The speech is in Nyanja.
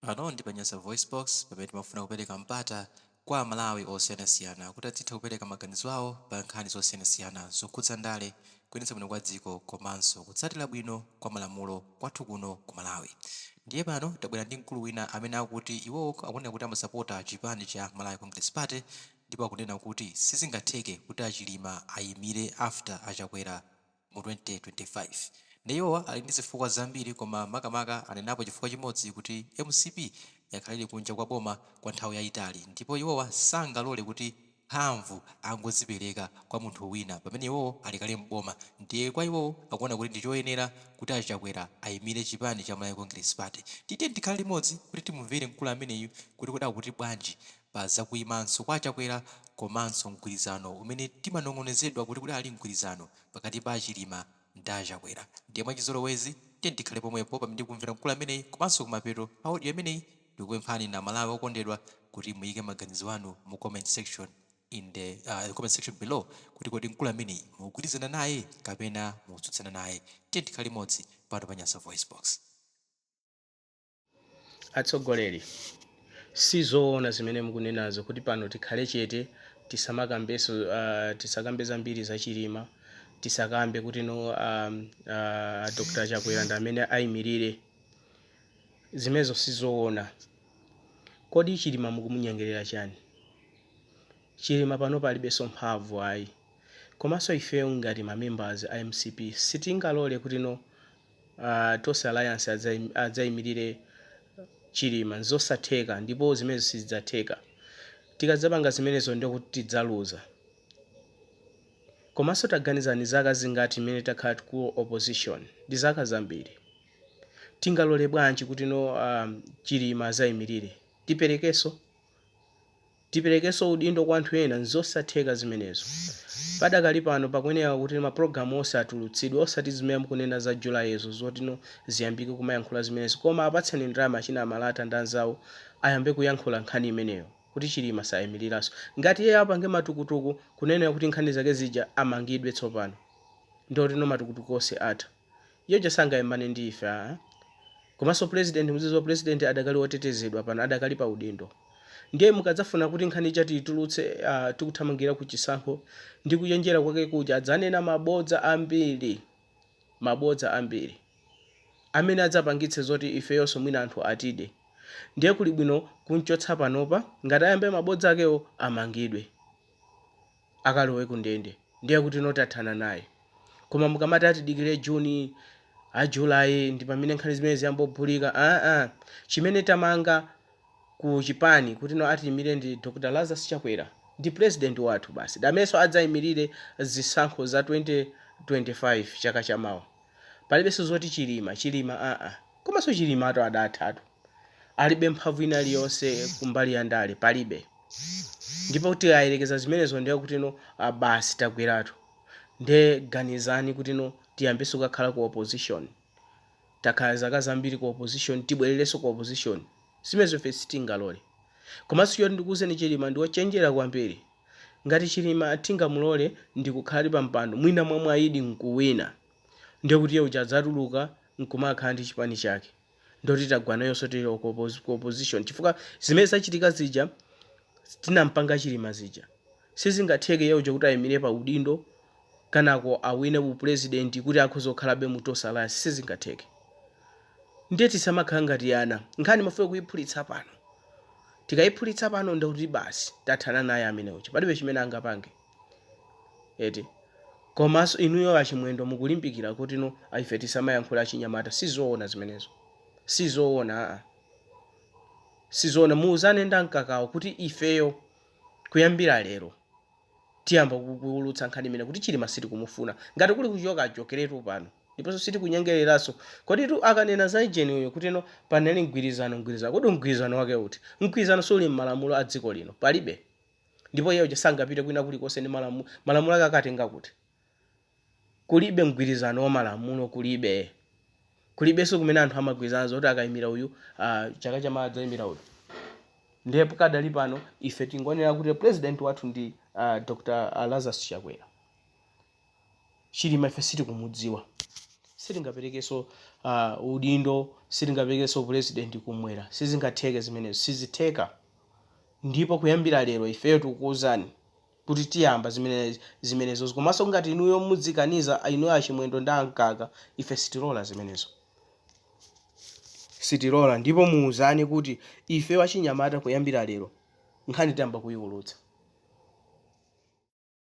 Pano ndi pa Nyasa VoiceBox pamene timafuna kupereka mpata kwa Malawi osiyanasiyana kuti atitha kupereka maganizo awo pa nkhani zosiyanasiyana zokhudza ndale kuyendetsa bwino kwa dziko komanso kutsatira bwino kwa malamulo kwathu kuno ku Malawi. Ndiye pano tabwera ndi mkulu wina amene akuti iwowo akunena kuti amasapota chipani cha Malawi Congress Party ndipo akunena kuti sizingatheke kuti Chilima ayimire after Chakwera mu 2025. Ndiyowa ali ndi zifukwa zambiri koma makamaka anenapo chifukwa chimodzi kuti MCP yakhalire kunja kwa boma kwa nthawi yayitali ndipo iwowa sangalole kuti Mphamvu angozipereka kwa munthu wina pamene iwowo ali kale mboma. Ndiye kwa iwowo akuona kuti ndi choyenera kuti Chakwera ayimire chipani cha Malawi Congress Party. Tiyeni tikhale limodzi kuti timumvere mkulu ameneyu kuti kodi akuti bwanji pa zakuyimanso kwa Chakwera komanso mgwirizano umene timanong'onezedwa kuti ali mgwirizano pakati pa Chilima ndi Chakwera. Ndiye mwachizolowezi tiyeni tikhale pomwepo pamene tikumvera mkulu ameneyi komanso kumapeto pa audio ameneyi ndikupemphani na Malawi okondedwa kuti muyike maganizo anu mu comment section in the comment section below kuti kodi mkulu ameneyi mugwirizana naye kapena mutsutsana naye. Tiyeni tikhale limodzi pano pa Nyasa VoiceBox. Atsogoleri sizoona zimene mukunenazo kuti pano tikhale chete tisakambe zambiri za Chilima, tisakambe kuti Dr. Chakwera ndi amene ayimirire. Zimenezo sizoona. Kodi Chilima mukumunyengerera chani? Chilima pano palibenso mphamvu ayi. Komanso ifeyo ngati ma members a MCP sitingalole kuti tonse alliance adzayimirire Chilima. Nzosatheka ndipo zimenezo sizidzatheka. Tikadzapanga zimenezo ndio kuti tidzaluza. Komanso taganizani zaka zingati imene takhala ku opposition ndi zaka zambiri. Tingalole bwanji kuti Chilima azayimirire? Tiperekeso udindo kwa anthu ena. Nzosatheka zimenezo. Padakali pano pakuyenera kuti maprogramu onse atulutsidwe osati zimene mukunena za Julayezo zoti ziyambike kumayankhula zimenezo koma apatseni ndalama achina Malata ndi anzawo ayambe kuyankhula nkhani imeneyo kuti Chilima sayimiriranso. Ngati iye apange matukutuku kunena kuti nkhani zake zija amangidwe tsopano ndoti matukutuku onse atha. Iyo jasangayembane ndi ife komanso president muzizo president adakali otetezedwa pano adakali pa udindo. Ndiye mukadzafuna kuti nkhani chati itulutse tikuthamangira ku chisankho ndi kuyenjera kwake kuja adzanena mabodza ambiri amene adzapangitse zoti ifeyonso mwina anthu atide. Ndiye kuli bwino kunchotsa panopa ngati ayambe mabodza akewo amangidwe akalowe kundende. Ndiye kuti tathana naye. Koma mukamati atidikire Juni July ndi pamene nkhani zimene ziyambobulika chimene tamanga ku chipani kuti atiyimire ndi Dr. Chakwera ndi president wathu basi. Damenso adzayimirire zisankho za 2025 chaka chamawa. Palibenso zoti Chilima komanso Chilima adatatu. Alibe mphamvu ina iliyonse kumbali ya ndale palibe. Ndipo kuti ayerekeza zimenezo ndiye kuti basi tagweratu. Ndiye ganizani kuti tiyambeso kukhala ku opposition. Takhala zaka zambiri ku opposition tibwererenso ku opposition. Zimenezo ife sitingalole. Komanso yoti ndikuwuzeni Chilima ndi wochenjera kwambiri. Ngati Chilima tingamulole ndi kukhala pa mpando mwina momwe ayidi nkuwina ndiye kuti iye uja adzatuluka nkumakhala ndi chipani chake. Ndoti tagwanayonso tili ku opposition chifukwa zimene zachitika zija tinampanga Chilima zija. Sizingatheke iye uja kuti ayimire pa udindo kanako awine bu president kuti akhoza kukhalabe mutosa alliance. Sizingatheke. Ndiye tisamakhala ngati ana. Nkhani mafuna kuyiphulitsa pano. Tikayiphulitsa pano ndi kuti basi tathana naye ameneyo. Palibe chimene angapange. Komanso inuyo achimwendo mukulimbikira kuti ife tisamayankhula achinyamata. Sizoona zimenezo. Sizoona. Muuzane ndankakawo kuti ifeyo kuyambira lero tiyamba kuulutsa nkhani imene kuti Chilima sitikumufuna. Ngati kuli kuchoka achokeretu pano. Ndiponso sitikunyengereranso. Kodi akanena za ijeni uyo kuti panali mgwirizano. Kodi mgwirizano wake uti? Mgwirizano suli m'malamulo a dziko lino. Palibe. Ndipo iye uja sangapite kwina kulikonse ndi malamulo ake akatenga kuti. Kulibe mgwirizano wa malamulo kulibe. Kulibenso kumene anthu amagwirizana zoti akayimira uyu chaka chamawa adzayimira uyu. Ndiye pakadali pano ife tingonera kuti president wathu ndi Dr. Chakwera. Chilima ife sitikumudziwa. sitingaperekenso udindo, sitingaperekenso president kumwera, sizingatheke zimenezo, sizitheka. Ndipo kuyambira lero ifeyo tikukuwuzani kuti tiyamba zimenezo, komanso ngati inuyo mudzikaniza inuyo achimwendo ndi ankaka, ife sitilola zimenezo, sitilola. Ndipo muwuzani kuti ife wachinyamata kuyambira lero nkhani tiyamba kuyiwulutsa.